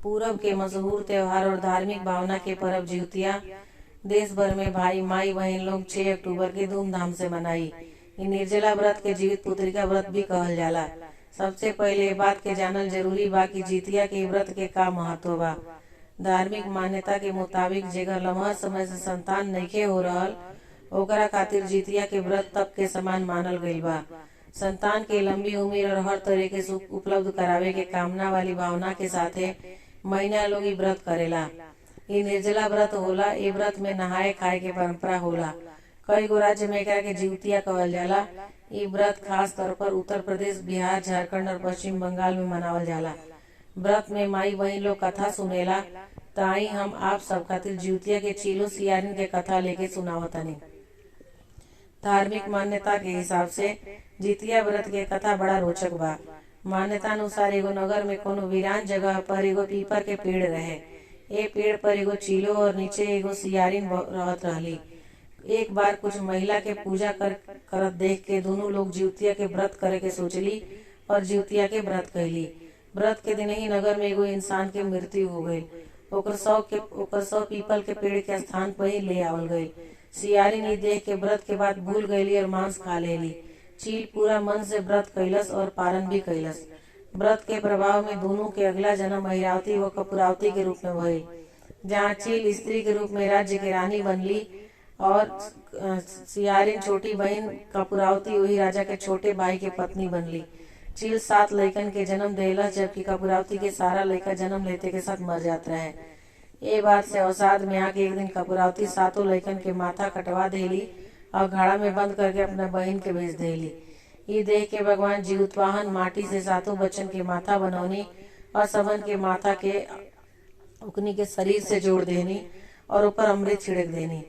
पूरब के मशहूर त्योहार और धार्मिक भावना के पर्व जिउतिया देश भर में भाई माई बहन लोग 6 अक्टूबर के धूमधाम से मनाई। इ निर्जला व्रत के जीवित पुत्रिका व्रत भी कहल जाला। सबसे पहले ये बात के जानल जरूरी बा कि जितिया के व्रत के का महत्व बा। धार्मिक मान्यता के मुताबिक जेकर लम्हर समय से संतान नइखे हो रहल ओकरा खातिर जितिया के व्रत तप के समान मानल गईल बा। संतान के लंबी उम्र और हर तरह के सुख उपलब्ध करावे के कामना वाली भावना के साथे महिला लोग इ व्रत करेला। इ निर्जला व्रत होला। इ व्रत में नहाए खाए के परंपरा होला। कई गो राज्य में एकरा के जिउतिया कहल जाला। इ व्रत खास तौर पर उत्तर प्रदेश, बिहार, झारखंड और पश्चिम बंगाल में मनावल जाला। व्रत में माई बहन लोग कथा सुनेला। ताई हम आप सब खातिर जिउतिया के चीलो सियारिन के कथा लेके सुनावतानी। धार्मिक मान्यता के हिसाब से जितिया व्रत के कथा बड़ा रोचक बा। मान्यता अनुसार एगो नगर में कोनो वीरान जगह पर एगो पीपर के पेड़ रहे। ए पेड़ पर एगो चीलो और नीचे एगो सियारिन रहत रहली। एक बार कुछ महिला के पूजा करत देख के दोनों लोग जिउतिया के व्रत करे के सोचली और जिउतिया के व्रत कैली। व्रत के दिन ही नगर में एगो इंसान के मृत्यु हो गई। ओकर शव पीपल के पेड़ के स्थान पर ही ले आवल गई। सियारिन इ देख के व्रत के बाद भूल गईली और मांस खा लेली। चील पूरा मन से व्रत कैलस और पारण भी कैलस। व्रत के प्रभाव में दोनों के अगला जन्म अहिरावती व कपूरावती के रूप में भइल, जहाँ चील स्त्री के रूप में राज्य के रानी बनली और सियारिन छोटी बहन कपूरावती वही राजा के छोटे भाई के पत्नी बनली। चील 7 लइकन के जन्म देला, जबकि कपूरावती के सारा लइका जन्म लेते के साथ मर जात रहे। ये बात से अवसाद में आके एक दिन कपूरावती 7 लइकन के माथा कटवा देली और घड़ा में बंद करके अपना बहन के भेज देली। ये देख के भगवान जीउतवाहन माटी से 7 बच्चन के माथा बनौनी और सबन के माथा के उकनी के शरीर से जोड़ देनी और ऊपर अमृत छिड़क देनी।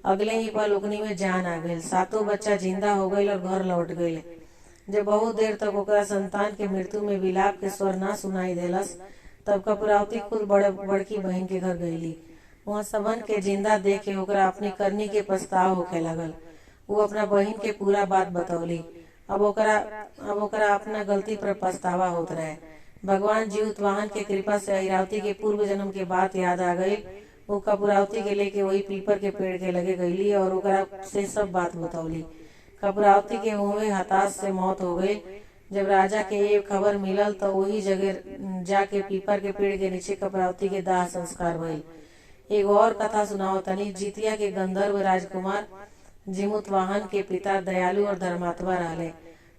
अगले ही पल उकनी में जान आ गई। 7 बच्चा जिंदा हो गई और घर लौट गए। जब बहुत देर तक ओकरा संतान के मृत्यु में विलाप के स्वर ना सुनाई देलस, तब कपूरावती खुद बड़की बहन के घर गईली। वहाँ सबन के जिंदा देख के ओकरा अपनी करनी के पछतावा होखे लगल। वो अपना बहन के पूरा बात बतौली। अब ओकरा अपना गलती पर पछतावा होत रहे। भगवान जीउतवाहन के कृपा से अहिरावती के पूर्व जन्म के बात याद आ गई। वो कपूरावती के लेके वही पीपर के पेड़ के लगे गईली और ओकरा से सब बात बतौली। कपूरावती के हुए हताश से मौत हो गई। जब राजा के ये खबर मिलल तो वही जगह जाके पीपर के पेड़ के नीचे कपूरावती के दाह संस्कार भइल। एक और कथा सुनाओ तनी। जितिया के गंधर्व राजकुमार जिमुतवाहन के पिता दयालु और धर्मात्मा रहले।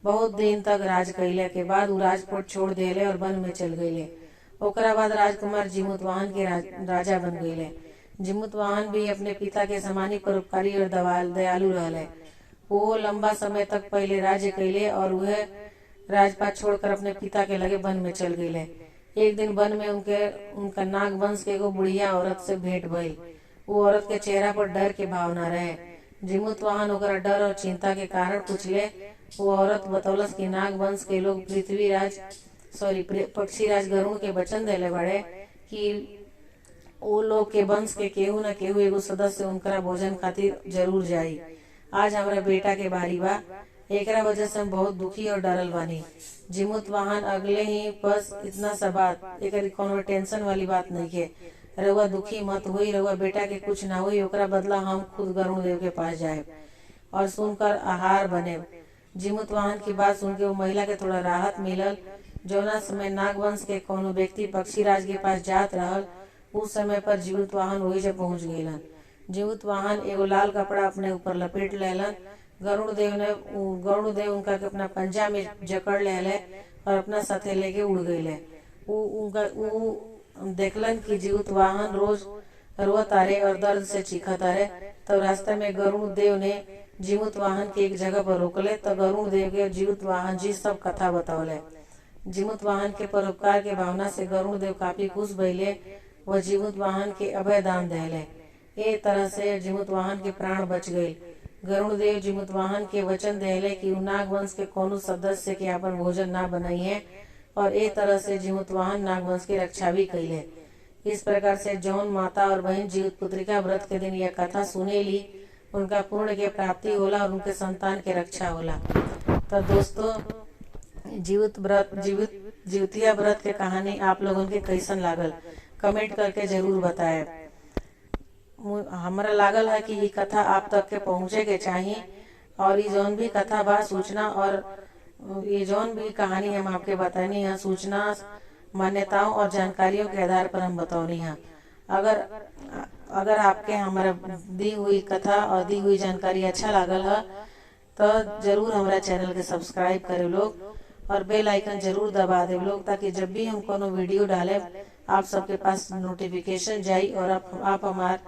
बहुत दिन तक राज कैले के बाद उ राजकोट छोड़ देले और वन में चल गईले। ओकरा बाद राजकुमार जिमुतवाहन के राजा बन गईले। जिमुतवाहन भी अपने पिता के समानी परोपकारी और दयालु रहले। वो लंबा समय तक पहले राज्य कैले और वह राजपाट छोड़कर अपने पिता के लगे वन में चल गईले। एक दिन वन में उनका नाग वंश के एगो बुढ़िया औरत से भेंट भइल। वो औरत के चेहरा पर डर के भावना रहे। जिमुतवाहन ओकरा डर और चिंता के कारण पूछले। वो औरत बतौलस कि नाग वंश के लोग पक्षीराज गरुड़ के वचन देले बड़े कि वो लोग के वंश के केहू न केहू एगो सदस्य उनकरा भोजन खातिर जरूर जाई। आज हमारा बेटा के बारी बा। एकरा वजह से हम बहुत दुखी और डरल बानी। जिमुतवाहन अगले ही बस इतना सा बात, एक कोनो टेंशन वाली बात नहीं है। रउआ दुखी मत हुई। रउआ बेटा के कुछ ना हुई। ओकरा बदला हम खुद गरुड़ देव के पास जाए और सुनकर आहार बने। जिमुतवाहन की बात सुनकर वो महिला के थोड़ा राहत मिलल। जौना समय नागवंश के कोनो व्यक्ति पक्षीराज के पास जात रहल, उस समय पर जिमुतवाहन वही जब पहुंच गईलन। जिमुतवाहन एगो लाल कपड़ा अपने ऊपर लपेट लेलन। गरुड़ देव उनका के अपना पंजा में जकड़ लेले और अपना साथे लेके उड़ गईले। देखलन कि जिमुतवाहन रोज रोवत तारे और दर्द से चीखत तारे। तब रास्ते में गरुड़ देव ने जिमुतवाहन के एक जगह पर रोकले। तो गरुड़ देव के जिमुतवाहन जी सब कथा बतौले। जिमुतवाहन के परोपकार के भावना से गरुड़ देव काफी खुश भइले। वह जिमुतवाहन के अभय दान देले। ए तरह से जिमुतवाहन के प्राण बच गए। गरुड़ देव जिमुतवाहन के वचन देले कि उ नागवंश के कोनो सदस्य के अपन भोजन ना बनाई है और ए तरह से जिमुतवाहन नागवंश की रक्षा भी कैले। इस प्रकार से जौन माता और बहन जीवित पुत्रिका व्रत के दिन यह कथा सुनेली, उनका पूर्ण के प्राप्ति होला और उनके संतान के रक्षा होला। तो दोस्तों, जिउतिया व्रत के कहानी आप लोगों के कैसन लागल कमेंट करके जरूर बताएं। हमरा लागल है कि ये कथा आप तक के पहुँचे के चाहिए, और ये जौन भी कथा बा सूचना और ये जौन भी कहानी हम आपके बतानी है सूचना, मान्यताओं और जानकारियों के आधार पर हम बतौनी है। अगर अगर आपके हमारा दी हुई कथा और दी हुई जानकारी अच्छा लागल है तो जरूर हमारा चैनल के सब्सक्राइब करे लोग और बेल आइकन जरूर दबा दे लोग, ताकि जब भी हम कोनो वीडियो डाले आप सबके पास नोटिफिकेशन जाई और आप हमार